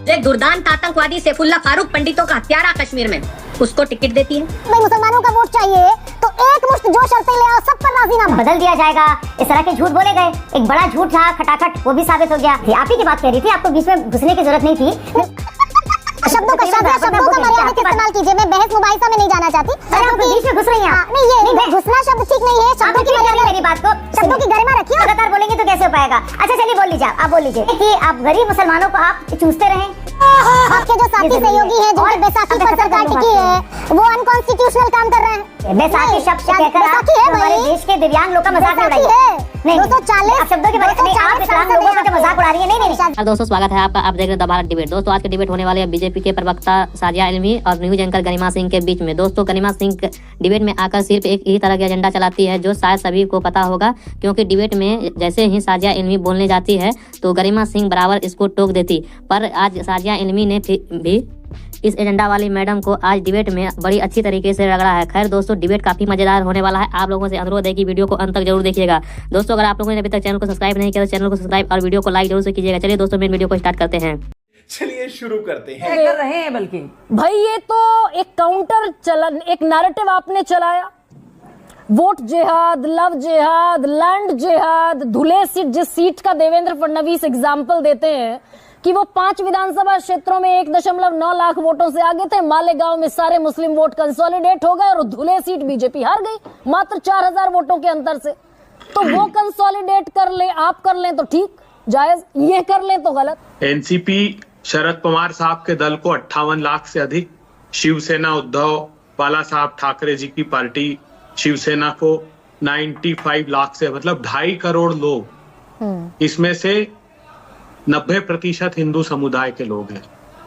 एक दुर्दांत आतंकवादी सैफुल्लाह फारूक पंडितों का हत्यारा कश्मीर में, उसको टिकट देती है। भाई मुसलमानों का वोट चाहिए तो एक मुश्त जो शर्तें ले आओ सब पर राजीनामा बदल दिया जाएगा। इस तरह के झूठ बोले गए, एक बड़ा झूठ था खटाखट, वो भी साबित हो गया। आप ही की बात कह रही थी, आपको बीच में घुसने की जरूरत नहीं थी। शब्दों का मर्यादित इस्तेमाल कीजिए। मैं बहस मुबाहिसा में नहीं जाना चाहती। आप बीच में घुस रही हैं। नहीं, ये घुसना शब्द ठीक नहीं है। शब्दों की मर्यादा, मेरी बात को शब्दों की गरिमा रखिए। लगातार बोलेंगे तो कैसे हो पाएगा। अच्छा चलिए बोल लीजिए, आप बोल लीजिए कि आप गरीब मुसलमानों को आप चूसते रहें। आपके जो साथी सहयोगी हैं, जिनकी बैसाखी पर सरकार टिकी है, वो अनकॉन्स्टिट्यूशनल काम कर रहे हैं। बैसाखी शब्द से कहकर आप हमारे देश के दिव्यांग लोग का मजाक उड़ाइए। नहीं 240 शब्दों की वजह से आप विकलांग लोगों का मजाक उड़ा रही है। नहीं दोस्तों स्वागत है आपका। आप देख रहे हैं दोबारा डिबेट। दोस्तों आज के डिबेट होने वाले बीजेपी के प्रवक्ता साजिया इल्मी और न्यूज एंकर गरिमा सिंह के बीच में। दोस्तों गरिमा सिंह डिबेट में आकर सिर्फ एक ही तरह के एजेंडा चलाती है, जो शायद सभी को पता होगा, क्योंकि डिबेट में जैसे ही साजिया इल्मी बोलने जाती है तो गरिमा सिंह बराबर इसको टोक देती। पर आज साजिया इल्मी ने भी इस एजेंडा वाली मैडम को आज डिबेट में बड़ी अच्छी तरीके से रगड़ा है। खैर दोस्तों डिबेट काफी मजेदार होने वाला है। आप लोगों से अनुरोध है कि वीडियो को अंत तक जरूर देखिएगा। दोस्तों अगर आप लोगों ने अभी तक चैनल को सब्सक्राइब नहीं किया तो चैनल को सब्सक्राइब और वीडियो को लाइक जरूर से कीजिएगा। चलिए दोस्तों मेन वीडियो को स्टार्ट करते हैं। चलिए शुरू करते हैं। कर रहे हैं बल्कि भाई ये तो एक काउंटर चलन, एक नैरेटिव आपने चलाया। वोट जिहाद, लव जिहाद, लैंड जिहाद। धुले सीट, जिस सीट का देवेंद्र फडणवीस एग्जाम्पल देते हैं कि वो 5 विधानसभा क्षेत्रों में 1.9 लाख वोटों से आगे थे। मालेगांव में सारे मुस्लिम वोट कंसोलिडेट हो गए और धुले सीट बीजेपी हार गई मात्र 4000 वोटों के अंतर से। तो वो कंसोलिडेट कर ले, आप कर लें तो ठीक जायज, ये कर लें तो गलत। एनसीपी शरद पवार साहब के दल को 58 लाख से अधिक, शिवसेना उद्धव बाला साहब ठाकरे जी की पार्टी शिवसेना को 95 लाख से, मतलब 2.5 करोड़ लोग, इसमें से 90% हिंदू समुदाय के लोग हैं।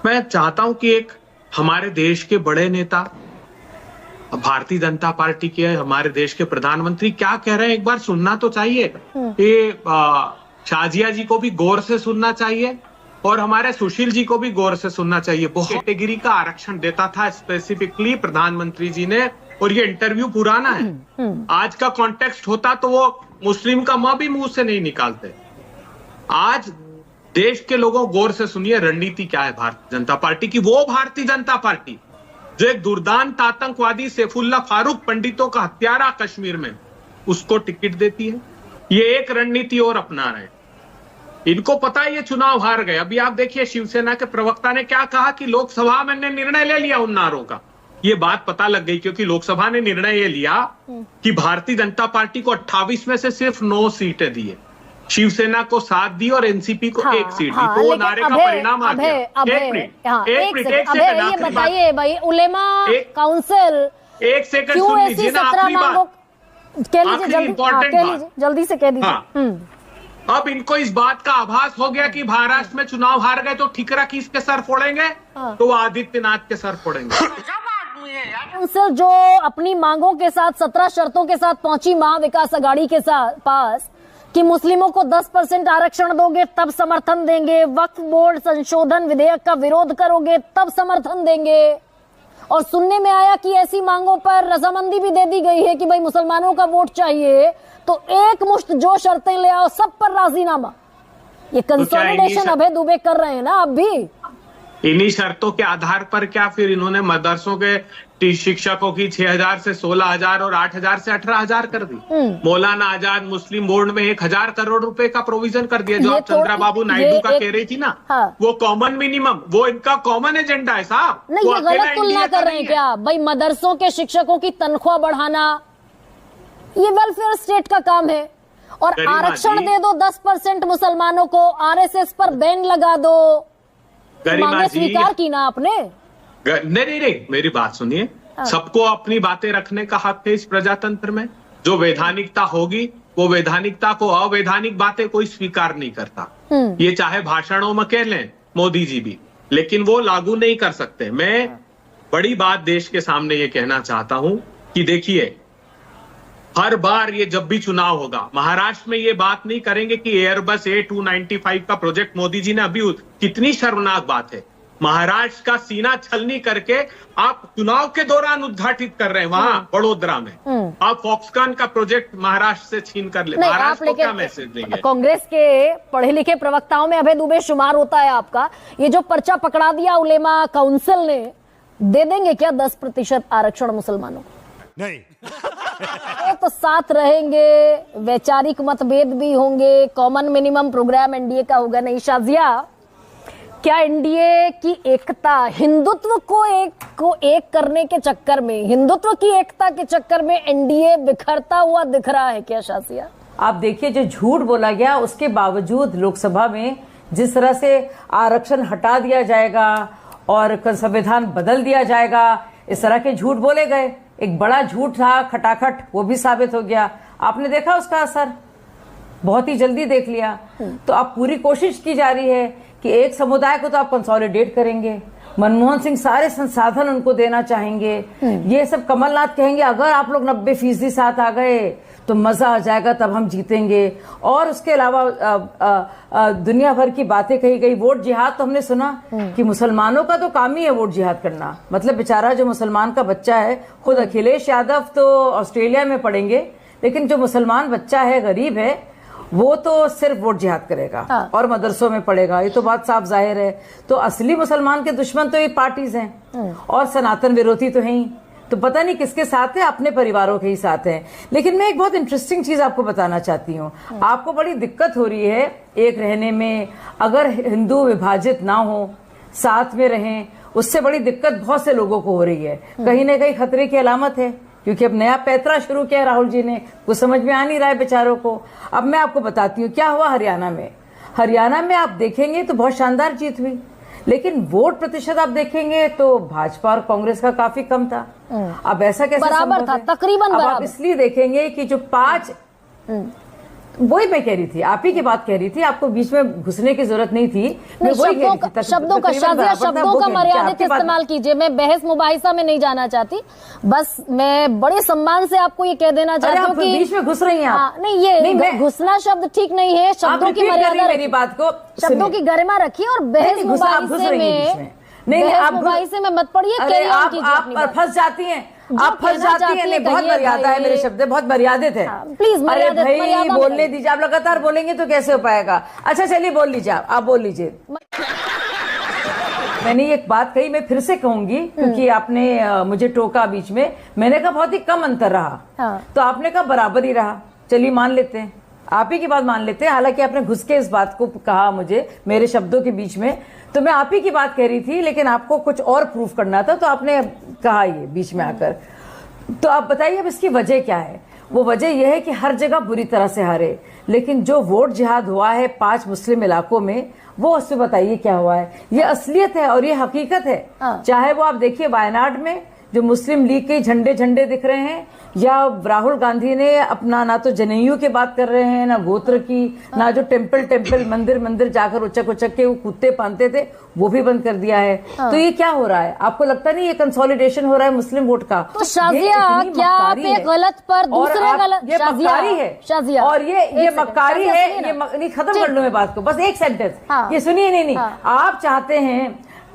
मैं चाहता हूं कि एक हमारे देश के बड़े नेता, भारतीय जनता पार्टी के हमारे देश के प्रधानमंत्री क्या कह रहे हैं एक बार सुनना तो चाहिए। ये शाजिया जी को भी गौर से सुनना चाहिए और हमारे सुशील जी को भी गौर से सुनना चाहिए। बहुत कैटेगरी का आरक्षण देता था स्पेसिफिकली प्रधानमंत्री जी ने, और ये इंटरव्यू पुराना है। आज का कॉन्टेक्स्ट होता तो वो मुस्लिम का मां भी मुंह से नहीं निकालते। आज देश के लोगों गौर से सुनिए रणनीति क्या है भारतीय जनता पार्टी की। वो भारतीय जनता पार्टी जो एक दुर्दांत आतंकवादी सैफुल्लाह फारूक पंडितों का हत्यारा कश्मीर में, उसको टिकट देती है। ये एक रणनीति और अपना रहे हैं। इनको पता है ये चुनाव हार गए। अभी आप देखिए शिवसेना के प्रवक्ता ने क्या कहा कि लोकसभा में ने निर्णय ले लिया उन नारों का। ये बात पता लग गई क्योंकि लोकसभा ने निर्णय ये लिया कि भारतीय जनता पार्टी को 28 में से सिर्फ 9 सीटें दी है, शिवसेना को 7 दी और एनसीपी को 1 सीट दी। तो वो नारे का परिणाम आ गया। एक मिनट ये बताइए भाई, उलेमा काउंसिल 1 सेकंड सुन लीजिए ना, आखिरी बात कह लीजिए, जल्दी से कह दीजिए। अब इनको इस बात का आभास हो गया कि महाराष्ट्र में चुनाव हार गए तो ठिकरा किसके सर फोड़ेंगे, तो वो आदित्यनाथ के सर फोड़ेंगे। काउंसिल जो अपनी मांगों के साथ 17 शर्तों के साथ पहुंची महाविकास अघाड़ी के पास कि मुस्लिमों को 10% आरक्षण दोगे तब समर्थन देंगे, वक्फ बोर्ड संशोधन विधेयक का विरोध करोगे तब समर्थन देंगे, और सुनने में आया कि ऐसी मांगों पर रजामंदी भी दे दी गई है कि भाई मुसलमानों का वोट चाहिए तो एक मुश्त जो शर्तें ले आओ सब पर राजीनामा। ये कंसोलिडेशन अभय दुबे कर रहे हैं ना अब भी। इन्हीं शर्तों के आधार पर क्या फिर इन्होंने मदरसों के शिक्षकों की 6000 से 16000 और 8000 से 18000 कर दी। मौलाना आजाद मुस्लिम बोर्ड में 1000 करोड़ रुपए का प्रोविजन कर दिया, जो आप चंद्राबाबू नायडू का कह रही थी ना। हाँ। वो कॉमन मिनिमम, वो इनका कॉमन एजेंडा है साहब। नहीं ये गलत तुलना कर रहे हैं क्या भाई? मदरसों के शिक्षकों की तनख्वाह बढ़ाना ये वेलफेयर स्टेट का काम है, और आरक्षण दे दो 10% मुसलमानों को, आरएसएस पर बैन लगा दो। मांगे स्वीकार की ना आपने? नहीं मेरी बात सुनिए। सबको अपनी बातें रखने का हक है इस प्रजातंत्र में। जो वैधानिकता होगी वो वैधानिकता को, अवैधानिक बातें कोई स्वीकार नहीं करता। ये चाहे भाषणों में कह लें मोदी जी भी, लेकिन वो लागू नहीं कर सकते। मैं बड़ी बात देश के सामने ये कहना चाहता हूं कि देखिए, हर बार ये जब भी चुनाव होगा महाराष्ट्र में ये बात नहीं करेंगे कि एयरबस A295 का प्रोजेक्ट मोदी जी ने अभी, कितनी शर्मनाक बात है। महाराष्ट्र का सीना छलनी करके आप चुनाव के दौरान उद्घाटित कर रहे हैं वहां वडोदरा में। आप फॉक्सकॉन का प्रोजेक्ट महाराष्ट्र से छीन कर ले, नहीं, आप महाराष्ट्र को क्या मैसेज देंगे? कांग्रेस के पढ़े लिखे प्रवक्ताओं में अभय दुबे शुमार होता है आपका। ये जो पर्चा पकड़ा दिया उलेमा काउंसिल ने, दे देंगे क्या 10% आरक्षण मुसलमानों को? नहीं। तो साथ रहेंगे, वैचारिक मतभेद भी होंगे, कॉमन मिनिमम प्रोग्राम एनडीए का होगा नहीं। शाजिया, क्या एनडीए की एकता हिंदुत्व को एक करने के चक्कर में, हिंदुत्व की एकता के चक्कर में एनडीए बिखरता हुआ दिख रहा है क्या शाजिया? आप देखिए, जो झूठ बोला गया उसके बावजूद लोकसभा में जिस तरह से आरक्षण हटा दिया जाएगा और संविधान बदल दिया जाएगा, इस तरह के झूठ बोले गए। एक बड़ा झूठ था खटाखट, वो भी साबित हो गया। आपने देखा उसका असर, बहुत ही जल्दी देख लिया। तो अब पूरी कोशिश की जा रही है कि एक समुदाय को तो आप कंसोलिडेट करेंगे, मनमोहन सिंह सारे संसाधन उनको देना चाहेंगे। ये सब कमलनाथ कहेंगे अगर आप लोग 90% साथ आ गए तो मजा आ जाएगा, तब हम जीतेंगे। और उसके अलावा दुनिया भर की बातें कही गई। वोट जिहाद तो हमने सुना कि मुसलमानों का तो काम ही है वोट जिहाद करना। मतलब बेचारा जो मुसलमान का बच्चा है, खुद अखिलेश यादव तो ऑस्ट्रेलिया में पढ़ेंगे, लेकिन जो मुसलमान बच्चा है, गरीब है, वो तो सिर्फ वोट जिहाद करेगा और मदरसों में पढ़ेगा। ये तो बात साफ जाहिर है। तो असली मुसलमान के दुश्मन तो ये पार्टीज हैं और सनातन विरोधी तो हैं ही। तो पता नहीं किसके साथ है, अपने परिवारों के ही साथ हैं। लेकिन मैं एक बहुत इंटरेस्टिंग चीज आपको बताना चाहती हूँ। आपको बड़ी दिक्कत हो रही है एक रहने में, अगर हिंदू विभाजित ना हो, साथ में रहें, उससे बड़ी दिक्कत बहुत से लोगों को हो रही है। कहीं ना कहीं खतरे की अलामत है, क्योंकि अब नया पैतरा शुरू किया राहुल जी ने, कुछ समझ में आ नहीं रहा है बेचारों को। अब मैं आपको बताती हूँ क्या हुआ हरियाणा में। हरियाणा में आप देखेंगे तो बहुत शानदार जीत हुई, लेकिन वोट प्रतिशत आप देखेंगे तो भाजपा और कांग्रेस का काफी कम था। अब ऐसा कैसे बराबर था, तकरीबन बराबर। आप इसलिए देखेंगे कि जो 5 वही मैं कह रही थी, आप ही की बात कह रही थी, आपको बीच में घुसने की जरूरत नहीं थी। मैं वही कह रही थी, शब्दों का शाजिया, शब्दों का मर्यादित इस्तेमाल कीजिए। मैं बहस मुबाहिसा में नहीं जाना चाहती, बस मैं बड़े सम्मान से आपको ये कह देना चाहती हूँ कि बीच में घुस रही हैं आप। नहीं, ये घुसना शब्द ठीक नहीं है। शब्दों की मर्यादा, मेरी बात को, शब्दों की गरिमा रखिए और बहस मुबाहिसे में मत पड़िए। आप फंस जाती हैं, आप फंस जाती हैं। बहुत मर्यादा है, मेरे शब्द बहुत मर्यादित है। प्लीज अरे भाई बोलने दीजिए, आप लगातार बोलेंगे तो कैसे हो पाएगा। अच्छा चलिए बोल लीजिए, आप बोल लीजिए। मैंने एक बात कही, मैं फिर से कहूंगी, क्योंकि आपने मुझे टोका बीच में। मैंने कहा बहुत ही कम अंतर रहा, तो आपने कहा बराबर ही रहा। चलिए मान लेते हैं, आप ही की बात मान लेते हैं। हालांकि आपने घुस के इस बात को कहा मुझे मेरे शब्दों के बीच में, तो मैं आप ही की बात कह रही थी, लेकिन आपको कुछ और प्रूफ करना था, तो आपने कहा ये बीच में आकर। तो आप बताइए अब इसकी वजह क्या है? वो वजह यह है कि हर जगह बुरी तरह से हारे, लेकिन जो वोट जिहाद हुआ है 5 मुस्लिम इलाकों में, वो उसमें बताइए क्या हुआ है। ये असलियत है और ये हकीकत है। चाहे वो आप देखिए वायनाड में जो मुस्लिम लीग के झंडे दिख रहे हैं, या राहुल गांधी ने अपना ना तो जनेयू की बात कर रहे हैं, ना गोत्र की, ना जो टेम्पल मंदिर जाकर उचक के वो कुत्ते पानते थे, वो भी बंद कर दिया है। तो ये क्या हो रहा है? आपको लगता नहीं ये कंसोलिडेशन हो रहा है मुस्लिम वोट का? तो शाजिया, क्या आप एक गलत पर दूसरे गलत? ये मक्कारी है शाजिया, और ये मक्कारी है। ये नहीं, खत्म कर लूं मैं बात को, बस एक सेंटेंस। ये सुनिए, नहीं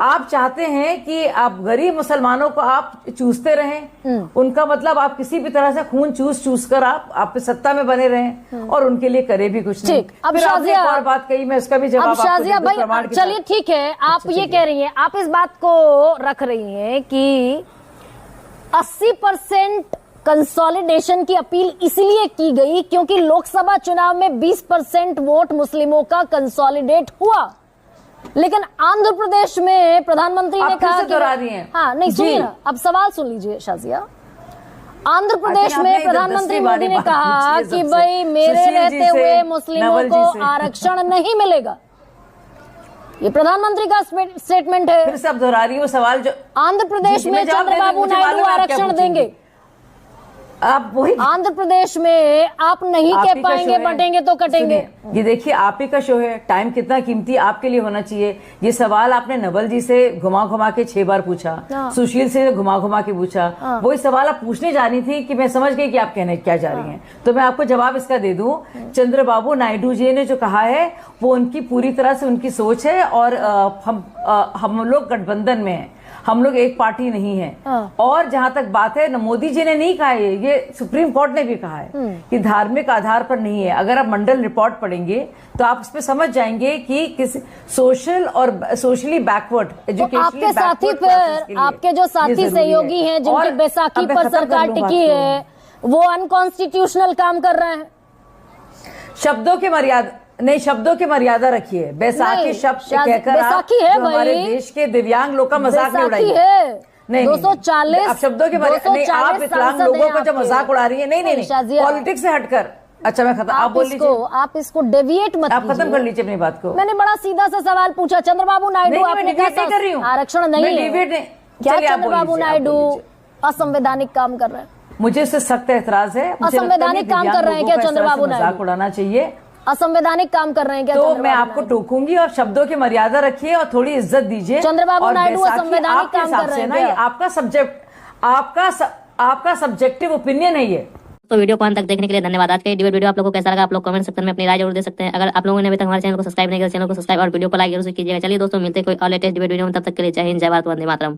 आप चाहते हैं कि आप गरीब मुसलमानों को आप चूसते रहें। उनका मतलब आप किसी भी तरह से खून चूस कर आप सत्ता में बने रहें, और उनके लिए करे भी कुछ नहीं। अब शाजिया और बात कही, मैं उसका भी जवाब शाजिया भाई, चलिए ठीक है, आप ये कह रही हैं, आप इस बात को रख रही हैं कि 80% कंसोलिडेशन की अपील इसलिए की गई क्योंकि लोकसभा चुनाव में 20% वोट मुस्लिमों का कंसोलिडेट हुआ। लेकिन आंध्र प्रदेश में प्रधानमंत्री ने कहा कि हाँ, नहीं सुनिए ना, अब सवाल सुन लीजिए शाजिया। आंध्र प्रदेश में प्रधानमंत्री मोदी ने कहा कि भाई मेरे रहते हुए मुस्लिमों को आरक्षण नहीं मिलेगा। ये प्रधानमंत्री का स्टेटमेंट है। फिर से अब दोहरा रही हूँ सवाल जो आंध्र प्रदेश में चंद्रबाबू नायडू आरक्षण देंगे। आप वही आंध्र प्रदेश में आप नहीं आप कह ही का पाएंगे, शो है। बटेंगे तो कटेंगे। सुनिए, ये देखिए आप ही का शो है, टाइम कितना कीमती आपके लिए होना चाहिए। ये सवाल आपने नवल जी से घुमा घुमा के 6 बार पूछा, सुशील से घुमा घुमा के पूछा, वही सवाल आप पूछने जा रही थी कि मैं समझ गई कि आप कहने क्या जा रही हैं। तो मैं आपको जवाब इसका दे दूं, चंद्रबाबू नायडू जी ने जो कहा है वो उनकी पूरी तरह से उनकी सोच है, और हम लोग गठबंधन में हैं, हम लोग एक पार्टी नहीं है। और जहां तक बात है, मोदी जी ने नहीं कहा है, ये सुप्रीम कोर्ट ने भी कहा है कि धार्मिक आधार पर नहीं है। अगर आप मंडल रिपोर्ट पढ़ेंगे तो आप इसमें समझ जाएंगे कि किस सोशल और सोशली बैकवर्ड तो आपके साथी फिर आपके जो साथी सहयोगी हैं जिनकी बैसाखी पर सरकार टिकी है, वो अनकॉन्स्टिट्यूशनल काम कर रहे हैं। शब्दों के मर्यादा नहीं, शब्दों की मर्यादा रखिए। बैसाखी शब्द कहकर आप बैसाखी है जो हमारे देश के दिव्यांग लोग का मजाक नहीं उड़ाइए। नहीं 240 आप शब्दों के नहीं, आप विकलांग लोगों को जो मजाक उड़ा रही है, नहीं पॉलिटिक्स से हटकर। अच्छा मैं खत्म, आप बोल लीजिए, आप इसको डेविएट मत आप खत्म कर लीजिए अपनी बात को। मैंने बड़ा सीधा सा सवाल पूछा, चंद्रबाबू नायडू आपने नहीं कर रही हूँ, आरक्षण नहीं है क्या? चंद्रबाबू नायडू असंवैधानिक काम कर रहे हैं? मुझे उससे सख्त एतराज है। असंवैधानिक काम कर रहे हैं क्या चंद्रबाबू नायडू? मजाक उड़ाना चाहिए, असंवैधानिक काम कर रहे हैं क्या? तो मैं आपको टोकूंगी, और शब्दों की मर्यादा रखिए और थोड़ी इज्जत दीजिए। चंद्रबाबू नायडू असंवैधानिक काम कर रहे हैं ना, आपका सब्जेक्ट आपका सब्जेक्टिव ओपिनियन है ये। तो वीडियो को अंत तक देखने के लिए धन्यवाद। आज का वीडियो आप लोगों को कैसा लगा आप लोग कमेंट सेक्शन में अपनी राय जरूर दे सकते हैं। अगर आप लोगों ने अभी तक हमारे चैनल को सब्सक्राइब नहीं किया, चैनल को सब्सक्राइब और वीडियो को लाइक जरूर कीजिएगा। चलिए दोस्तों, मिलते हैं कोई और लेटेस्ट वीडियो में, तब तक के लिए जय हिंद, जय भारत, वंदे मातरम।